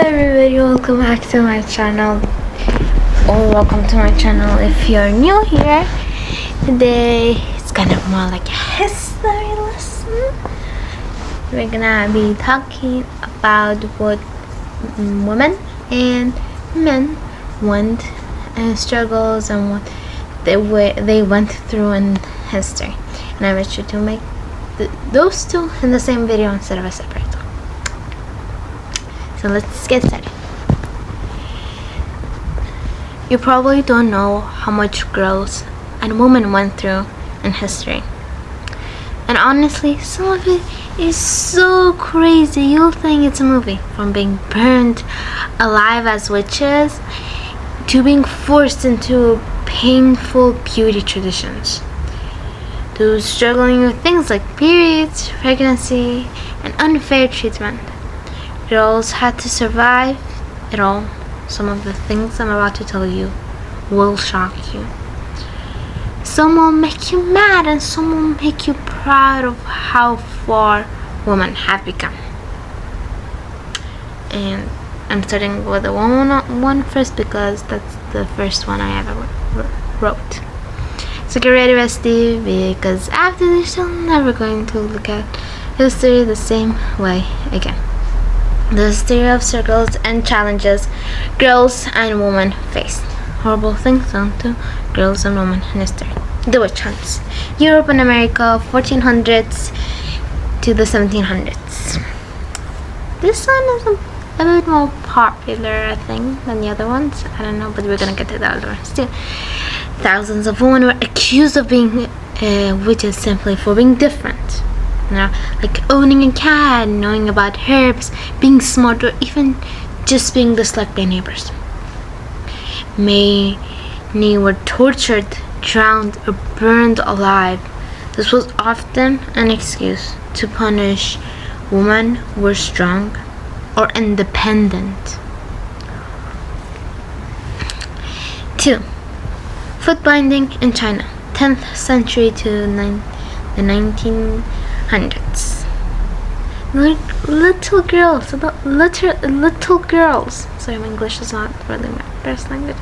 everybody, welcome back to my channel, or welcome to my channel if you're new here. Today it's kind of more like a history lesson. We're gonna be talking about what women and men went and struggles and what they went through in history, and I wish you to make those two in the same video instead of a separate one. So let's get started. You probably don't know how much girls and women went through in history. And honestly, some of it is so crazy. You'll think it's a movie. From being burned alive as witches to being forced into painful beauty traditions, to struggling with things like periods, pregnancy, and unfair treatment. Girls had to survive it all. Some of the things I'm about to tell you will shock you. Some will make you mad and some will make you proud of how far women have become. And I'm starting with the woman one first because that's the first one I ever wrote. So get ready, bestie, because after this you're never going to look at history the same way again. The history of struggles and challenges girls and women faced. Horrible things done to girls and women in history. The witch hunts. Europe and America, 1400s to the 1700s. This one is a bit more popular, I think, than the other ones. I don't know, but we're gonna get to the other ones too. Thousands of women were accused of being witches simply for being different. You know, like owning a cat, knowing about herbs, being smart, or even just being disliked by neighbors. Many were tortured, drowned, or burned alive. This was often an excuse to punish women who were strong or independent. 2. Foot binding in China, 10th century to the 1900s. Little girls. Sorry, my English is not really my best language.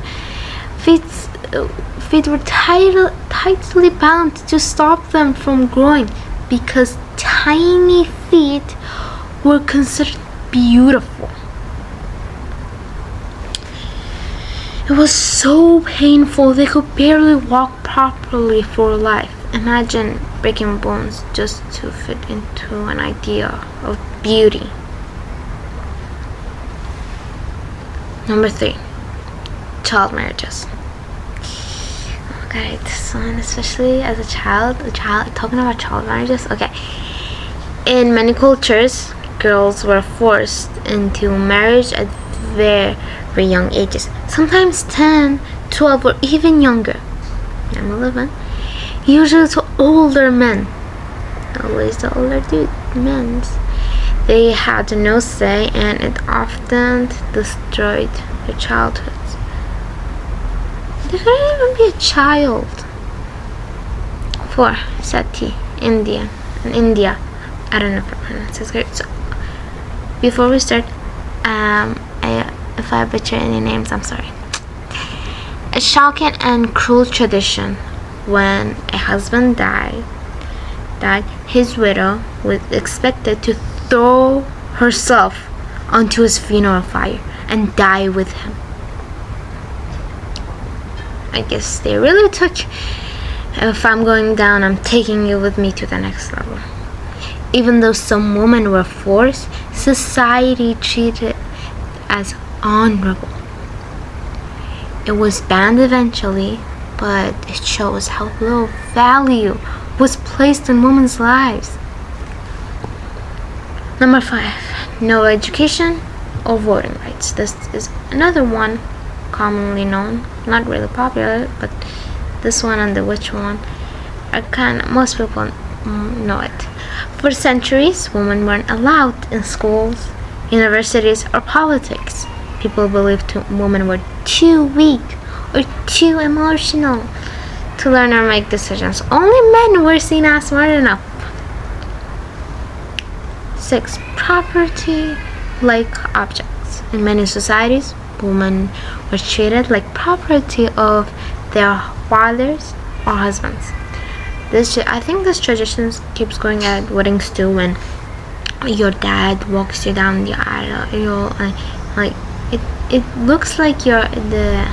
Feet were tightly bound to stop them from growing because tiny feet were considered beautiful. It was so painful they could barely walk properly for life. Imagine breaking bones just to fit into an idea of beauty. Number 3, child marriages. Okay, this one, especially as a child talking about child marriages. Okay, in many cultures, girls were forced into marriage at very young ages, sometimes 10, 12, or even younger. I'm 11. Usually to older men, always the older men. They had no say, and it often destroyed their childhoods. They couldn't even be a child. 4. Sati, India. I don't know if I pronounce this correct. So, before we start, if I butcher any names, I'm sorry. A shocking and cruel tradition. When a husband died, his widow was expected to throw herself onto his funeral fire and die with him. I guess they really took, if I'm going down, I'm taking you with me to the next level. Even though some women were forced, society treated it as honorable. It was banned eventually, but it shows how little value was placed in women's lives. Number 5, no education or voting rights. This is another one commonly known, not really popular, but this one and the witch one are most people know it. For centuries, women weren't allowed in schools, universities, or politics. People believed women were too weak or too emotional to learn or make decisions. Only men were seen as smart enough. 6. Property like objects. rights. In many societies, women were treated like property of their fathers or husbands. I think this tradition keeps going at weddings too. When your dad walks you down the aisle, like it looks like you're the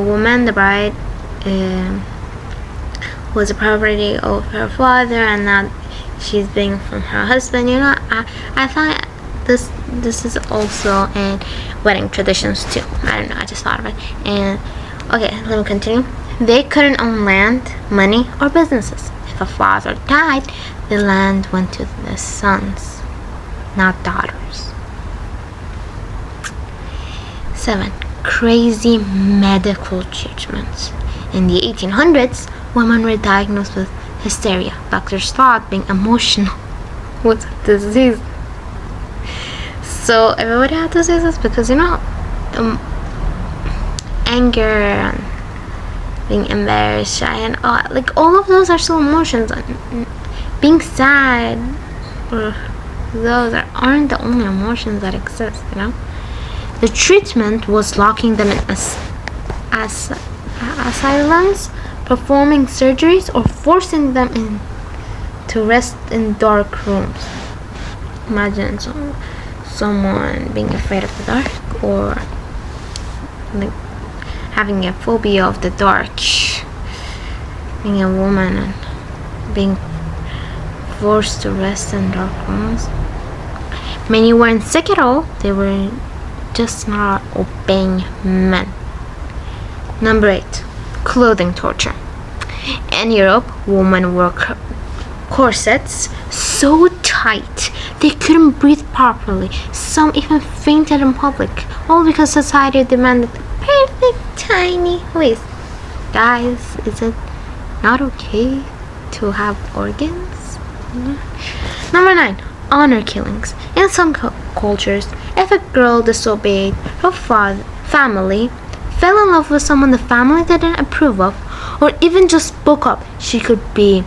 woman, the bride, was a property of her father, and now she's being from her husband. I thought this is also in wedding traditions too. I don't know, I just thought of it. And okay, let me continue. They couldn't own land, money, or businesses. If a father died, the land went to the sons, not daughters. 7. Crazy medical treatments. In the 1800s, women were diagnosed with hysteria. Doctors thought being emotional was a disease. So everybody had to say this because anger and being embarrassed, shy, and like all of those are still emotions. And being sad, those aren't the only emotions that exist. The treatment was locking them in asylums, performing surgeries, or forcing them to rest in dark rooms. Imagine someone being afraid of the dark, or like having a phobia of the dark, being a woman and being forced to rest in dark rooms. Many weren't sick at all, they were just not obeying men. Number 8. Clothing torture. In Europe, women wore corsets so tight they couldn't breathe properly. Some even fainted in public, all because society demanded perfect tiny waist. Guys, is it not okay to have organs? Number 9. Honor killings. In some cultures, if a girl disobeyed her family, fell in love with someone the family didn't approve of, or even just spoke up, she could be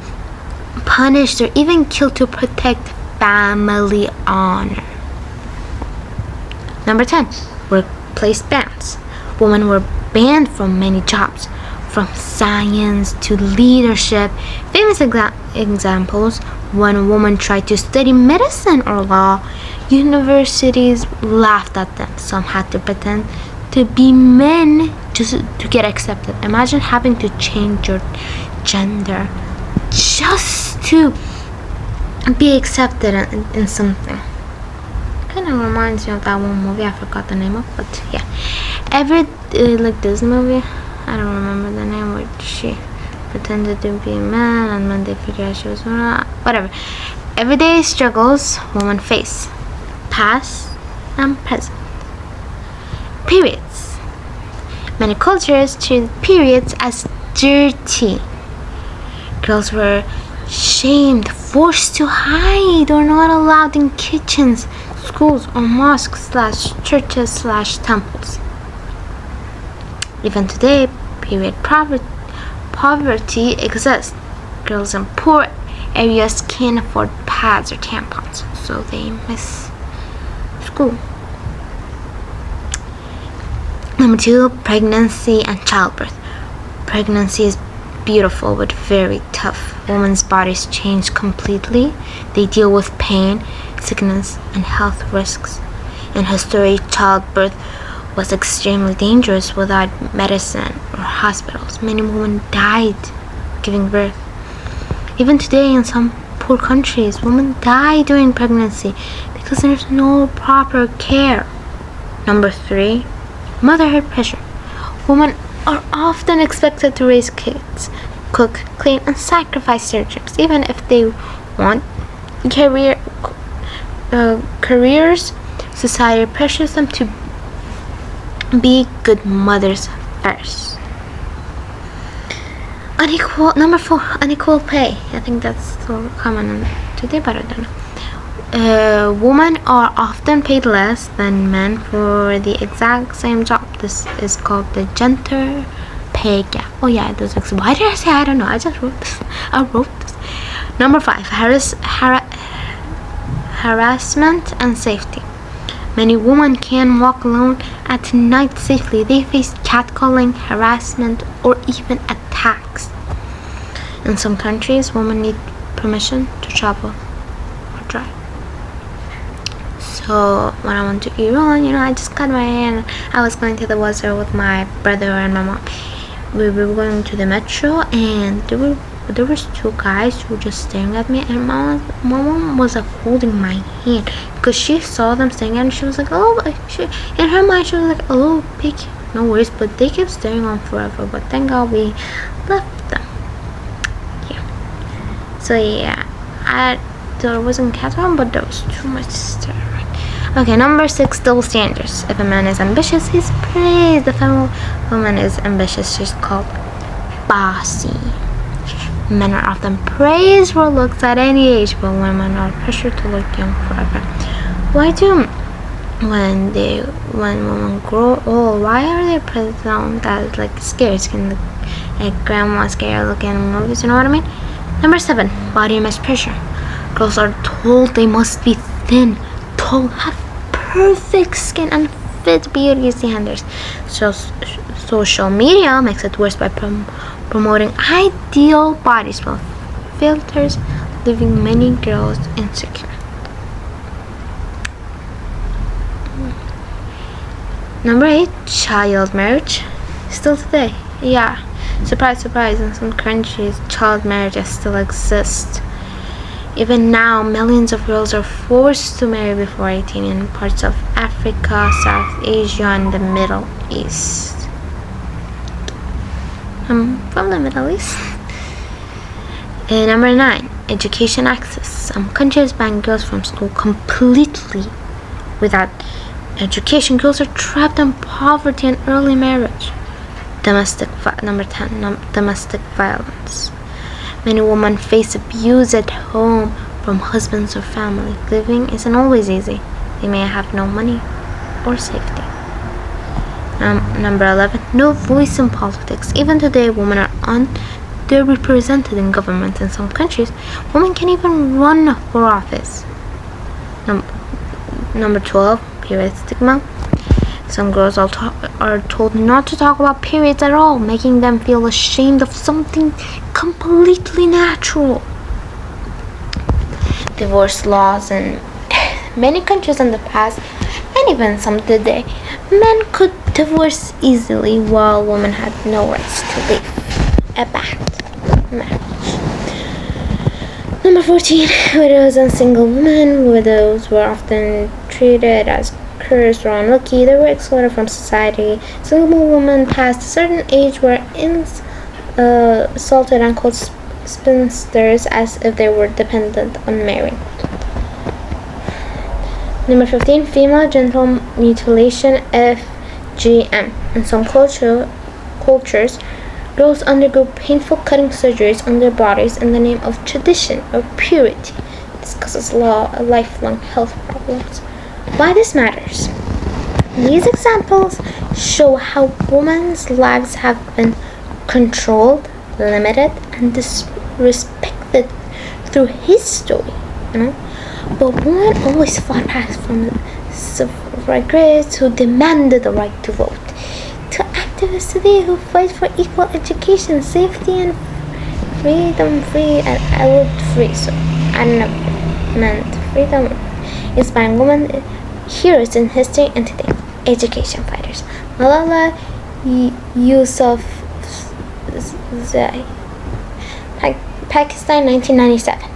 punished or even killed to protect family honor. Number 10. Workplace bans. Women were banned from many jobs, from science to leadership. Famous examples: when a woman tried to study medicine or law, universities laughed at them. Some had to pretend to be men just to get accepted. Imagine having to change your gender just to be accepted in something. Kind of reminds me of that one movie, I forgot the name of, but yeah. Like this movie, I don't remember the name, where she pretended to be a man and when they figured out she was not, whatever. Everyday struggles women face, past and present. Periods. Many cultures treat periods as dirty. Girls were shamed, forced to hide, or not allowed in kitchens, schools, or mosques / churches / temples. Even today, period poverty exists. Girls in poor areas can't afford pads or tampons, so they miss school. Number 2, pregnancy and childbirth. Pregnancy is beautiful but very tough. Women's bodies change completely. They deal with pain, sickness, and health risks. In history, childbirth was extremely dangerous without medicine or hospitals. Many women died giving birth. Even today in some poor countries, women die during pregnancy because there's no proper care. Number 3, motherhood pressure. Women are often expected to raise kids, cook, clean, and sacrifice their dreams, even if they want careers. Society pressures them to be good mothers first. Number 4, unequal pay. I think that's so common today, but I don't know. Women are often paid less than men for the exact same job. This is called the gender pay gap. Oh yeah, it does exist. Why did I say I don't know? I just wrote this. Number 5, harassment and safety. Many women can't walk alone at night safely. They face catcalling, harassment, or even attacks. In some countries, women need permission to travel or drive. So when I went to Iran, I just cut my hair and I was going to the bazaar with my brother and my mom. We were going to the metro and there was two guys who were just staring at me, and my mom was like holding my hand because she saw them staring at me. She was like, oh, in her mind she was like, oh, big, no worries, but they kept staring on forever. But thank God we left them. So yeah, there wasn't Catherine, but there was too much staring. Okay, number 6, double standards. If a man is ambitious, he's praised. If a woman is ambitious, she's called bossy. Men are often praised for looks at any age, but women are pressured to look young forever. Why do when women grow old, why are they present as like scary skin, like grandma scary looking in movies? You know what I mean? Number 7, body image pressure. Girls are told they must be thin, tall, have perfect skin, and fit beauty standards. So social media makes it worse by promoting ideal bodies with filters, leaving many girls insecure. Number 8, child marriage. Still today, yeah. Surprise, surprise, in some countries, child marriages still exist. Even now, millions of girls are forced to marry before 18 in parts of Africa, South Asia, and the Middle East. I'm from the Middle East. Number 9, education access. Some countries ban girls from school completely. Without education, girls are trapped in poverty and early marriage. Number 10, domestic violence. Many women face abuse at home from husbands or family. Living isn't always easy. They may have no money or safety. Number 11, no voice in politics. Even today, women are underrepresented in government. In some countries, women can't even run for office. Number 12, period stigma. Some girls are told not to talk about periods at all, making them feel ashamed of something completely natural. Divorce laws in many countries in the past, and even some today, men could divorce easily while women had no rights to live a bad marriage. Number 14, widows and single women. Widows were often treated as cursed or unlucky. They were excluded from society. Single women past a certain age were insulted and called spinsters as if they were dependent on marrying. Number 15, female genital mutilation, FGM. In some cultures, girls undergo painful cutting surgeries on their bodies in the name of tradition or purity. This causes lifelong health problems. Why this matters? These examples show how women's lives have been controlled, limited, and disrespected through history. But women always fought back from the suffragettes who demanded the right to vote, to activists today who fight for equal education, safety, and freedom. So I don't know, meant freedom. Inspiring women heroes in history and today. Education fighters. Malala Yousafzai, Pakistan, 1997.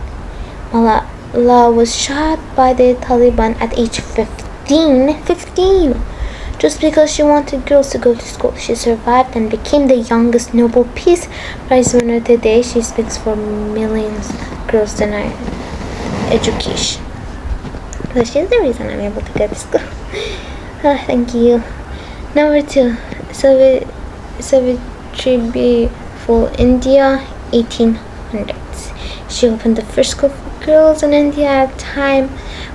Malala was shot by the Taliban at age 15, just because she wanted girls to go to school. She survived and became the youngest Nobel Peace Prize winner today. She speaks for millions of girls denied education. So she's the reason I'm able to go to school. Thank you. Number 2, Savitri for India, 1800s. She opened the first school for girls in India at a time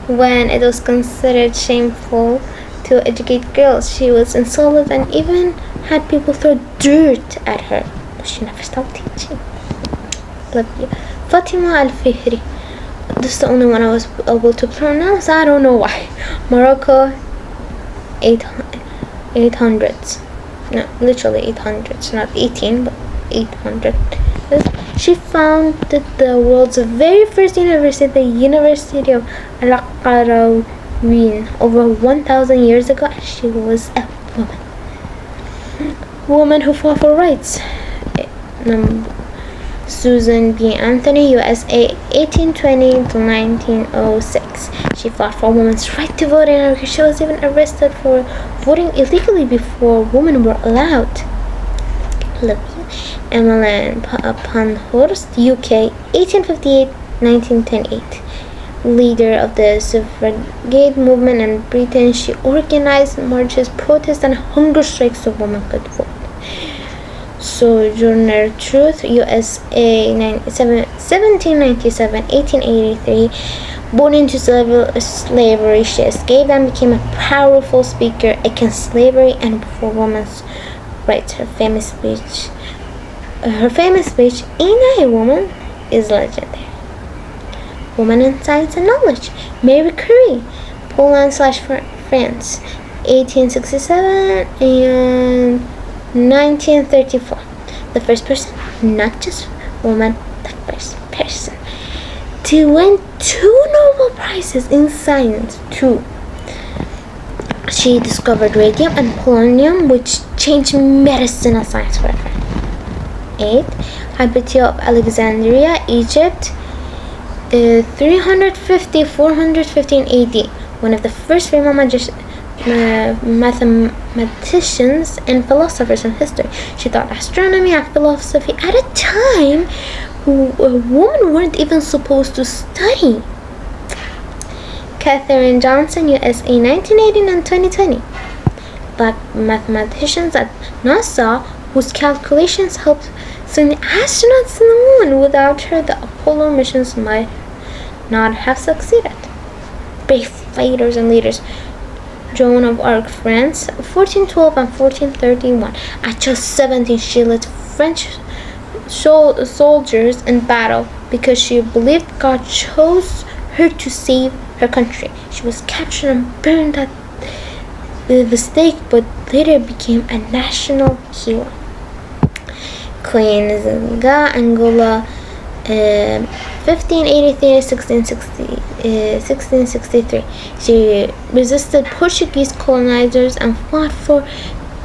when it was considered shameful to educate girls. She was insulted and even had people throw dirt at her, but she never stopped teaching. Love you. Fatima Al-Fihri. This is the only one I was able to pronounce. I don't know why. Morocco, 8 800s. No, literally 800s, not 18, but 800. She founded the world's very first university, the University of Al-Qarawiyyin, over 1,000 years ago. She was a woman who fought for rights. Susan B. Anthony, USA, 1820 to 1906. She fought for women's right to vote in America. She was even arrested for voting illegally before women were allowed. Emmeline Pankhurst, UK, 1858-1928. Leader of the suffragette movement in Britain, she organized marches, protests, and hunger strikes so women could vote. Sojourner Truth, USA, 1797-1883. Born into slavery, she escaped and became a powerful speaker against slavery and for women's rights. Her famous speech, "Ain't I a Woman?" is legendary. Woman in Science and Knowledge, Marie Curie, Poland/France, 1867 and 1934. The first person, not just woman, the first person to win 2 Nobel Prizes in science too. She discovered radium and polonium, which changed medicine and science forever. 8. Hypatia of Alexandria, Egypt, 350-415 AD. One of the first female mathematicians and philosophers in history. She taught astronomy and philosophy at a time women weren't even supposed to study. Katherine Johnson, USA, 1918 and 2020. Black mathematicians at NASA whose calculations helped send astronauts to the moon. Without her, the Apollo missions might not have succeeded. Brave fighters and leaders. Joan of Arc, France, 1412 and 1431. At just 17, she led French soldiers in battle because she believed God chose her to save her country. She was captured and burned at the stake, but later became a national hero. Queen Zinga, Angola, 1583-1663. She resisted Portuguese colonizers and fought for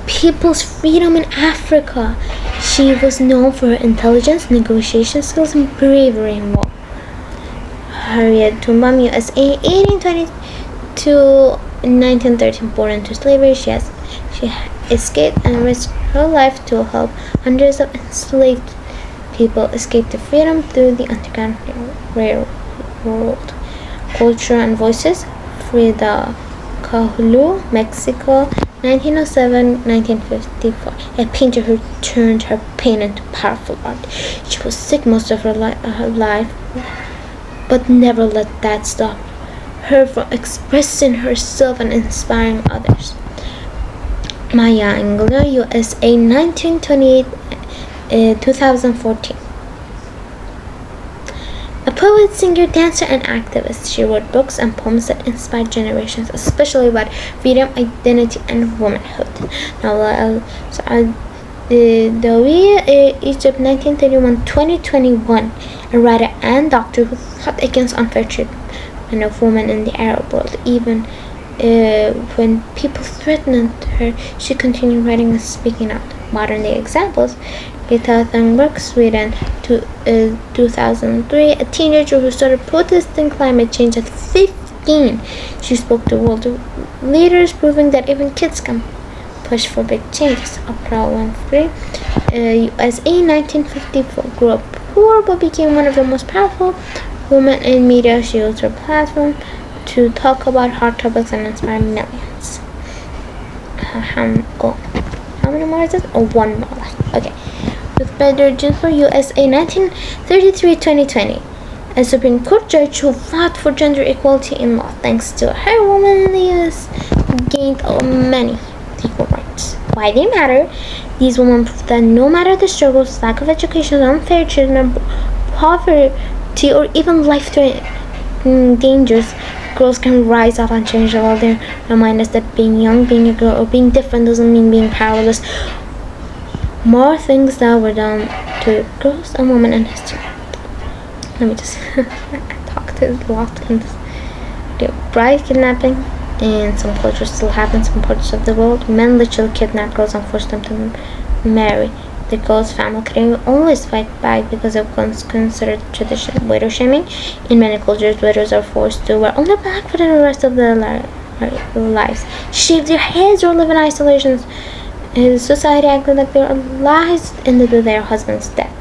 people's freedom in Africa. She was known for her intelligence, negotiation skills, and bravery in war. Harriet Tubman, USA, 1822-1913. Born into slavery, she escaped and risked her life to help hundreds of enslaved people escape to freedom through the Underground Railroad. Culture and Voices, Frida Kahlo, Mexico, 1907-1954. A painter who turned her pain into powerful art. She was sick most of her life, but never let that stop her from expressing herself and inspiring others. Maya Angelou, USA, 1928-2014. A poet, singer, dancer, and activist, she wrote books and poems that inspired generations, especially about freedom, identity, and womanhood. Nawal al-Saadawi, Egypt, 1931-2021. A writer and doctor who fought against unfair treatment of women in the Arab world. Even when people threatened her, she continued writing and speaking out. Modern day examples: Greta Thunberg, Sweden, 2003, a teenager who started protesting climate change at 15. She spoke to world leaders, proving that even kids can push for big changes. Oprah Winfrey, USA, 1954, grew up poor but became one of the most powerful women in media. She used her platform to talk about hard topics and inspire millions. How many more is it? One more left. Okay. Ruth Bader Ginsburg, USA, 1933-2020. A Supreme Court judge who fought for gender equality in law. Thanks to her, women in the US gained many equal rights. Why they matter? These women prove that no matter the struggles, lack of education, unfair treatment, poverty, or even life-threatening dangers, girls can rise up and change the world. They remind us that being young, being a girl, or being different doesn't mean being powerless. More things that were done to girls and women in history. Let me just talk to a lot in this. Bride kidnapping in some cultures still happens in parts of the world. Men literally kidnap girls and force them to marry. The girl's family can always fight back because of considered tradition. Widow shaming. In many cultures, widows are forced to wear only black for the rest of their lives, shave their heads, or live in isolation. Society acted like they are lies into their husband's death.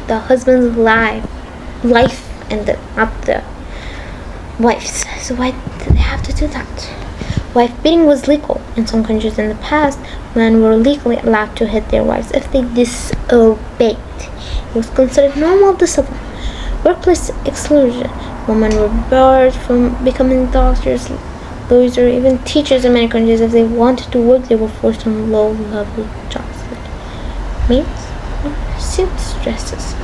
The husband's life ended, not the wife's. So why did they have to do that? Wife beating was legal in some countries in the past. Men were legally allowed to hit their wives if they disobeyed. It was considered normal discipline. Workplace exclusion. Women were barred from becoming doctors, lawyers, or even teachers in many countries. If they wanted to work, they were forced on low-level jobs like maids or seamstresses.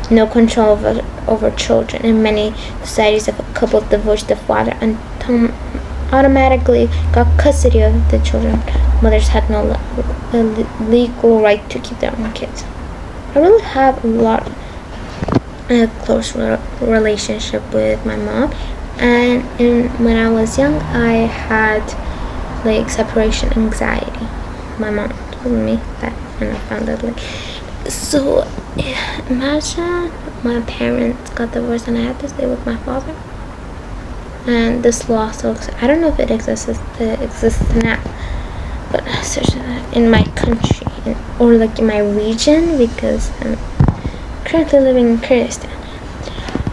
No control over children. In many societies, if a couple divorced, the father and automatically got custody of the children. Mothers had no legal right to keep their own kids. I really have a close relationship with my mom, and when I was young, I had like separation anxiety. My mom told me that, and I found out like. So imagine my parents got divorced and I had to stay with my father. And this law still exists. I don't know if it exists now, but in my country or like in my region, because I'm currently living in Kyrgyzstan.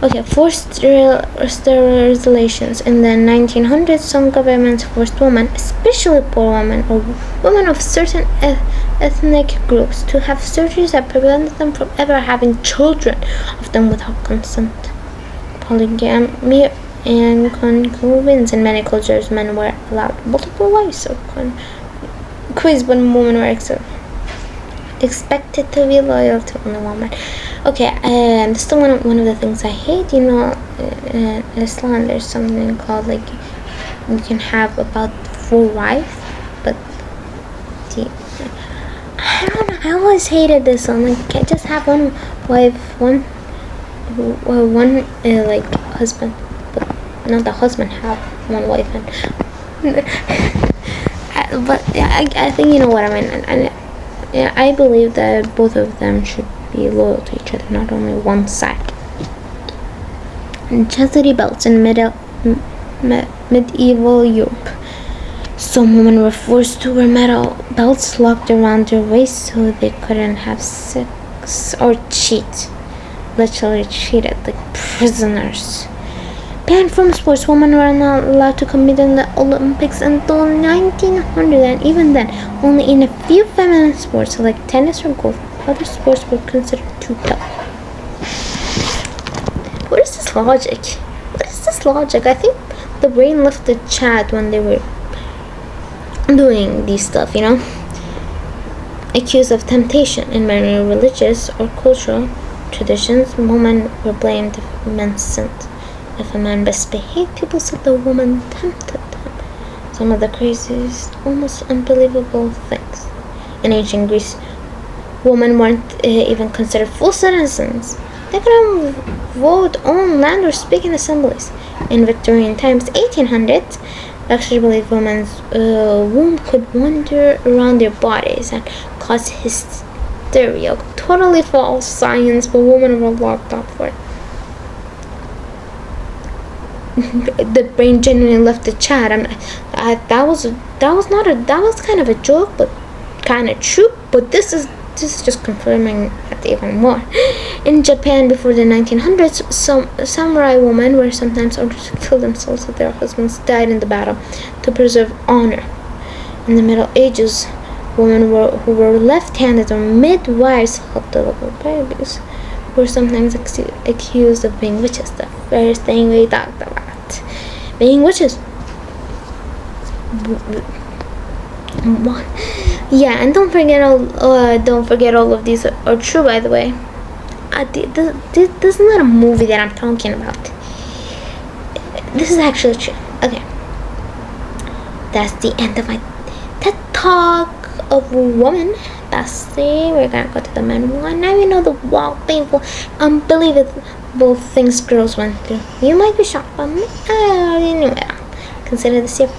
Okay, forced sterilizations. In the 1900s, some governments forced women, especially poor women or women of certain ethnic groups, to have surgeries that prevented them from ever having children, often without consent. Polygamy and concubines. In many cultures, men were allowed multiple wives or queens, but women were expected to be loyal to only one man. Okay, this is one of the things I hate. You know, in Islam, there's something called like you can have about 4 wives, but I don't know. I always hated this one. Like, you can't just have one wife, one like husband, but not the husband have one wife and. But yeah, I think you know what I mean. And yeah, I believe that both of them should be loyal to each other, not only one side. And chastity belts in medieval Europe. Some women were forced to wear metal belts locked around their waist so they couldn't have sex or cheat. Literally treated like prisoners. Banned from sports, women were not allowed to compete in the Olympics until 1900, and even then, only in a few feminine sports like tennis or golf. Other sports were considered too tough. What is this logic? I think the brain left the chat when they were doing these stuff, you know? Accused of temptation. In many religious or cultural traditions, women were blamed if men sinned. If a man misbehaved, people said the woman tempted him. Some of the craziest, almost unbelievable things. In ancient Greece, women weren't even considered full citizens. They couldn't vote, own land, or speak in assemblies. In Victorian times, 1800s, doctors believed women's womb could wander around their bodies and cause hysteria. Totally false science, but women were locked up for it. The brain genuinely left the chat. That was kind of a joke, but kind of true. But this is just confirming that even more. In Japan before the 1900s, some samurai women were sometimes ordered to kill themselves if their husbands died in the battle to preserve honor. In the Middle Ages, women who were left-handed or midwives helped deliver babies were sometimes accused of being witches. The first thing we talked about. Being witches. Yeah, and don't forget all of these are true, by the way. This is not a movie that I'm talking about. this is actually true. Okay, that's the end of my TED Talk of woman. Bestie, we're gonna go to the men one. Now you know the wild, painful, unbelievable things girls went through. You might be shocked, but I already knew it. Consider this your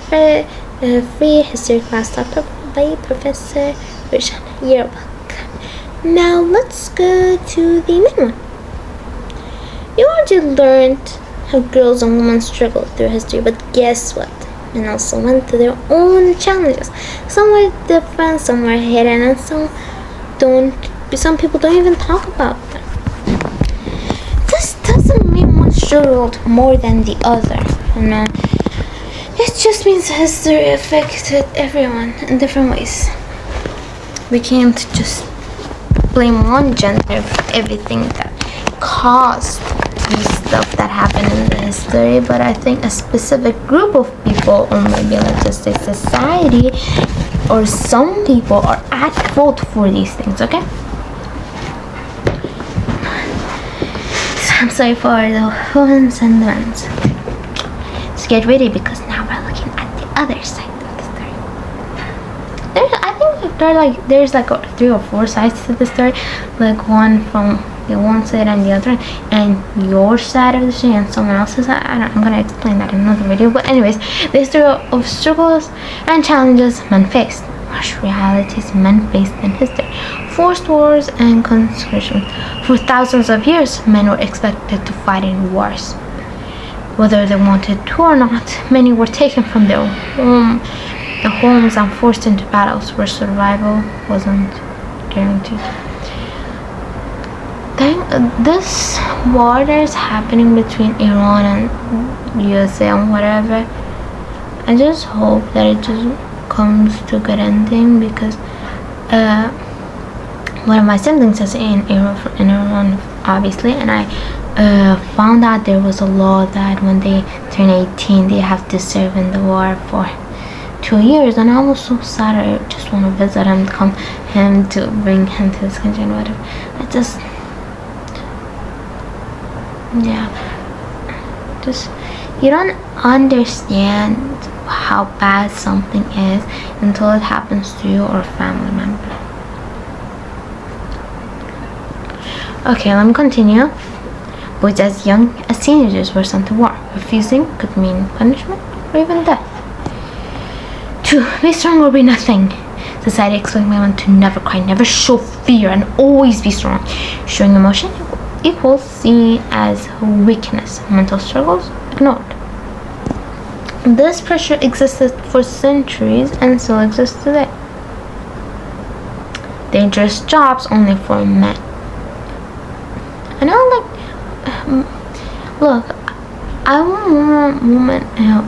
free history class taught by Professor Virgin. You're welcome. Now let's go to the men one. You already learned how girls and women struggled through history, but guess what? And also went through their own challenges. Some were different, some were hidden, and some people don't even talk about them. This doesn't mean one struggled more than the other, you know. It just means history affected everyone in different ways. We can't just blame one gender for everything that caused the stuff that happened in the history, but I think a specific group of people, or maybe let's just say society, or some people are at fault for these things, okay? So I'm sorry for the women's and the men's. So get ready, because now we're looking at the other side of the story. There's like 3 or 4 sides to the story, like one from the one side and the other, and your side of the story and someone else's side. I'm gonna explain that in another video. But anyways, the story of struggles and challenges men faced, harsh realities men faced in history, forced wars and conscription. For thousands of years, men were expected to fight in wars, whether they wanted to or not. Many were taken from their homes and forced into battles where survival wasn't guaranteed. This war that is happening between Iran and USA and whatever, I just hope that it just comes to a good ending, because one of my siblings is in Iran obviously, and I found out there was a law that when they turn 18 they have to serve in the war for 2 years, and I was so sad. I just want to visit him, to bring him to this country and whatever. You don't understand how bad something is until it happens to you or a family member. Okay, let me continue. Boys as young as teenagers were sent to war. Refusing could mean punishment or even death. 2. Be strong or be nothing. Society expects women to never cry, never show fear, and always be strong. Showing emotion equals seen as weakness. Mental struggles ignored. This pressure existed for centuries and still exists today. Dangerous jobs only for men. I know, look, I want women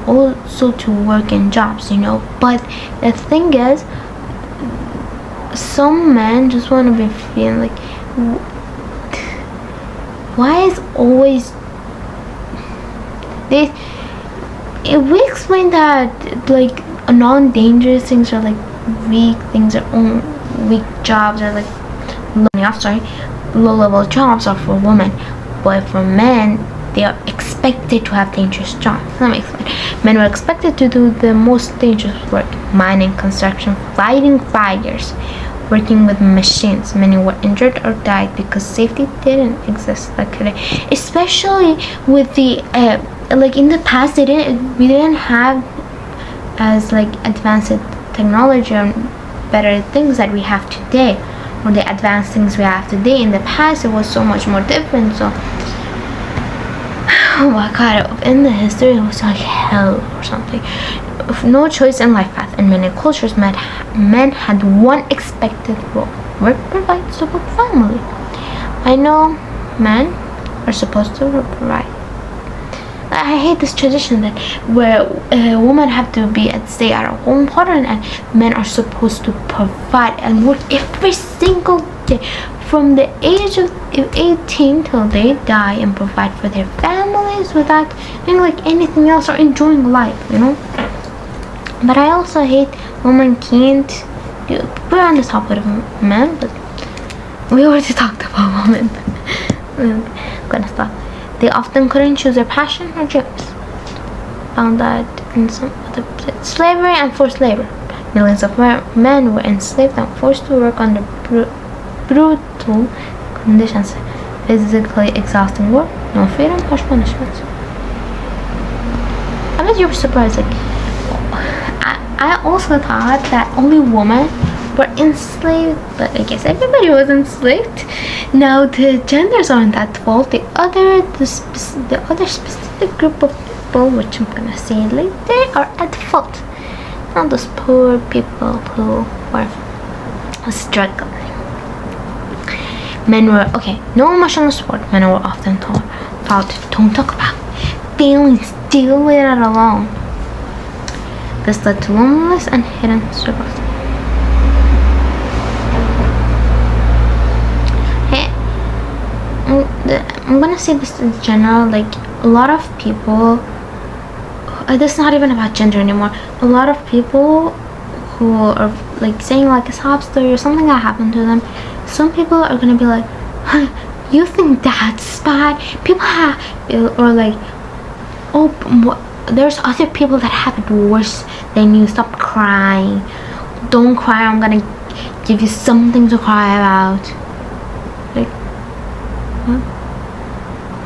also to work in jobs, but the thing is, some men just want to be feeling like, why is always we explain that like non-dangerous things are like weak things, are weak jobs are like low-level jobs are for women, but for men they are expected to have dangerous jobs. Let me explain. Men were expected to do the most dangerous work: mining, construction, fighting fires, working with machines. Many were injured or died because safety didn't exist like today. Especially with the in the past, we didn't have as like advanced technology and better things that we have today, or the advanced things we have today. In the past, it was so much more different. So, oh my god, in the history, it was like hell or something. No choice in life path. In many cultures, men had one expected role: work, provide, support family. I know men are supposed to provide. I hate this tradition that where women have to stay at home harder, and men are supposed to provide and work every single day from the age of 18 till they die, and provide for their families without doing like anything else or enjoying life, But I also hate women can't do. We're on the topic of men, but we already talked about women. I'm gonna stop. They often couldn't choose their passion or dreams. found that in some other places. Slavery and forced labor. Millions of men were enslaved and forced to work under brutal conditions. Physically exhausting work, no freedom, harsh punishment. I bet you were surprised. Like, I also thought that only women were enslaved, but I guess everybody was enslaved. Now the genders aren't at fault. The other specific group of people, which I'm gonna say later, are at fault. Not those poor people who were struggling. Men were no emotional support. Men were often told, don't talk about feelings, deal with it alone. This led to loneliness and hidden struggles. I'm gonna say this in general, like a lot of people, this is not even about gender anymore, a lot of people who are like saying like a sob story or something that happened to them, some people are gonna be like, you think that's bad? People have, or like, there's other people that have it worse than you. Stop crying, don't cry, I'm gonna give you something to cry about. Like,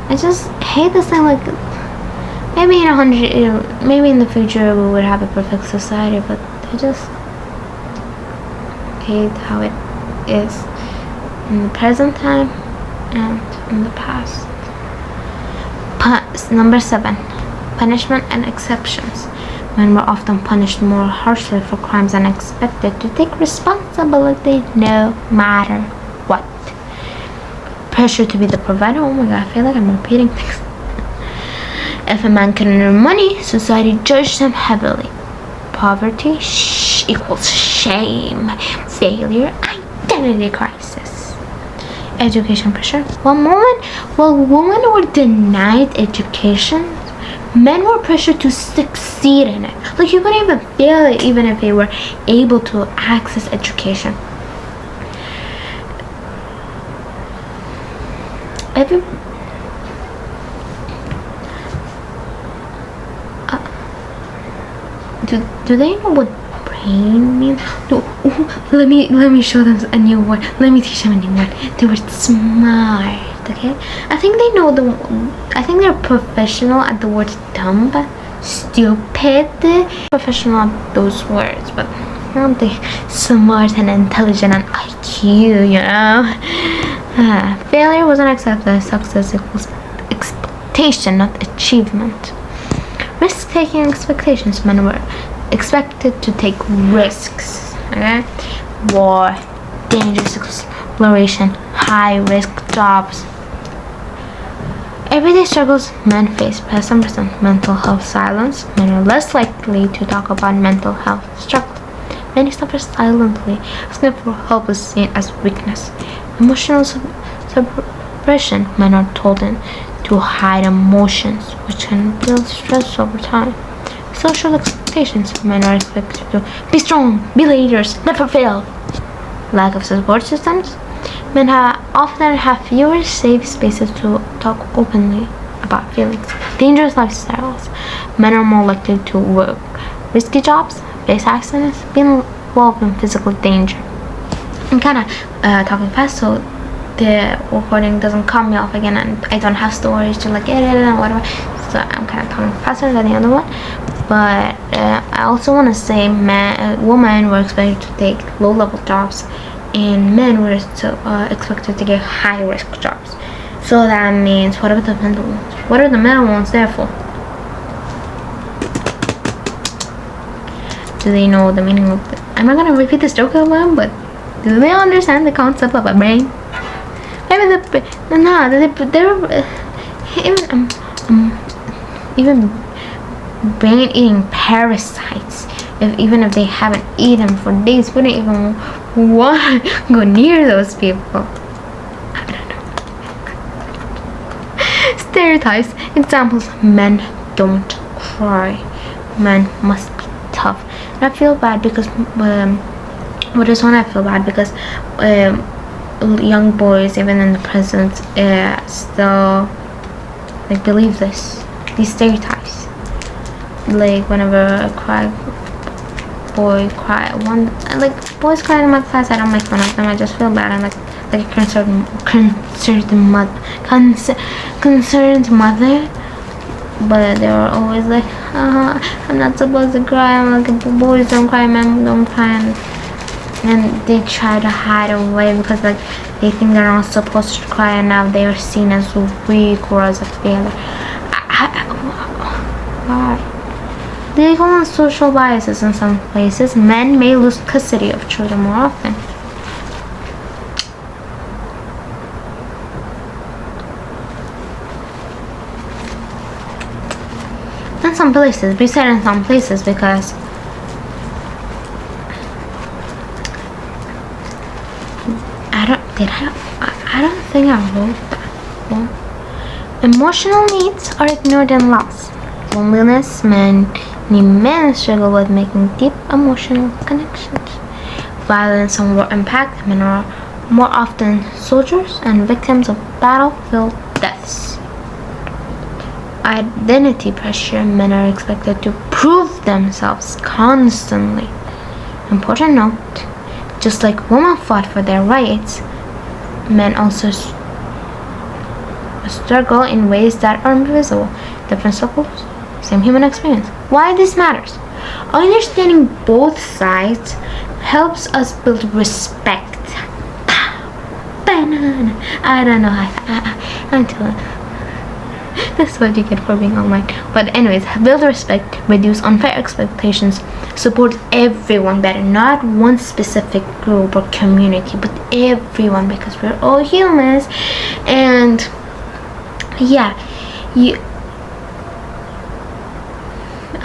I just hate this thing. Like, maybe in 100, maybe in the future we would have a perfect society, but I just hate how it is in the present time and in the past. Number 7, punishment and exceptions. Men were often punished more harshly for crimes and expected to take responsibility no matter what. Pressure to be the provider. Oh my god, I feel like I'm repeating things. If a man couldn't earn money, society judged him heavily. Poverty equals shame, failure, identity crisis. Education pressure. While women were denied education, men were pressured to succeed in it. Like, you couldn't even fail it even if they were able to access education. Do they know what brain means? No, let me show them a new word. Let me teach them a new word. The word smart. Okay, I think they know I think they're professional at the word dumb, but stupid. Professional at those words, but I don't think smart and intelligent and IQ. You know, failure wasn't accepted. Success equals expectation, not achievement. Risk-taking expectations. Men were expected to take risks. Okay, war, dangerous exploration, high-risk jobs. Everyday struggles men face. Present mental health silence. Men are less likely to talk about mental health struggles. Many suffer silently. Asking for help is seen as weakness. Emotional suppression. Men are told to hide emotions, which can build stress over time. Social expectations. Men are expected to be strong, be leaders, never fail. Lack of support systems. Men often have fewer safe spaces to talk openly about feelings. Dangerous lifestyles. Men are more likely to work risky jobs, face accidents, be involved in physical danger. I'm kind of talking fast, so the recording doesn't cut me off again, and I don't have stories to like edit and whatever. So I'm kind of talking faster than the other one. But I also want to say, women were expected to take low-level jobs, and men were expected to get high-risk jobs. So that means, what are the middle ones? What are the middle ones there for? Do they know the meaning of it? I'm not gonna repeat this joke again, but do they understand the concept of a brain? Maybe they're even brain-eating parasites. Even if they haven't eaten for days, wouldn't even want to go near those people. I don't know. Stereotypes. Examples. Men don't cry. Men must be tough. And I feel bad because with this one I feel bad because young boys, even in the present, still like believe these stereotypes. like whenever a boy cry, like boys cry in my class, I don't make fun of them. I just feel bad. I'm like a concerned mother. But they were always like, I'm not supposed to cry. I'm like, boys don't cry, men don't cry. And they try to hide away because like they think they're not supposed to cry, and now they are seen as weak or as a failure. Why? They call them social biases in some places. Men may lose custody of children more often. In some places, we said in some places because I don't think I wrote that. Well, emotional needs are ignored and lost. Loneliness, many men struggle with making deep emotional connections. Violence and war impact, men are more often soldiers and victims of battlefield deaths. Identity pressure, men are expected to prove themselves constantly. Important note, just like women fought for their rights, men also struggle in ways that are invisible. Different struggles, same human experience. Why this matters? Understanding both sides helps us build respect. Banana. I don't know. Until that's what you get for being online. But anyways, build respect, reduce unfair expectations, support everyone better, not one specific group or community, but everyone, because we're all humans. And yeah,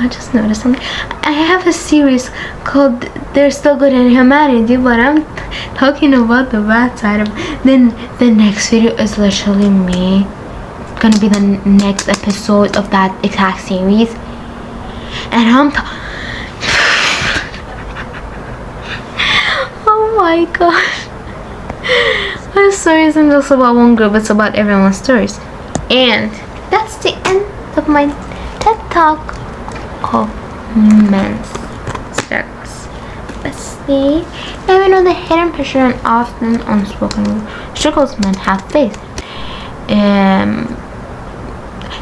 I just noticed something. I have a series called They're Still Good in Humanity, but I'm talking about the bad side of it. Then the next video is literally me. Gonna be the next episode of that exact series, and oh my gosh, my story isn't just about one group, it's about everyone's stories. And that's the end of my TED Talk of men's struggles. Bestie, now we know the hidden pressure and often unspoken struggles men have faced.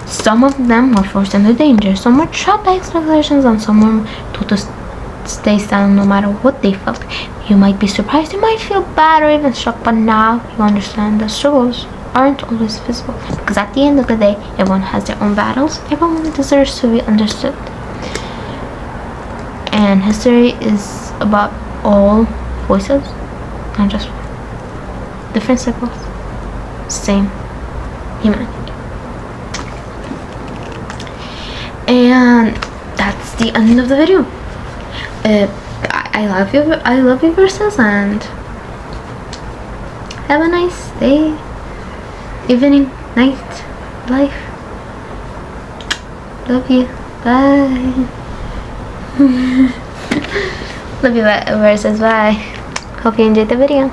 Some of them were forced into danger, some were trapped by expectations, and some were told to stay silent no matter what they felt. You might be surprised, you might feel bad or even shocked, but now you understand that struggles aren't always visible. Because at the end of the day, everyone has their own battles, everyone deserves to be understood. And history is about all voices, not just one. Different circles, same humanity. And that's the end of the video. I love you verses, and have a nice day, evening, night, life. Love you. Bye. Love you verses. Bye. Hope you enjoyed the video.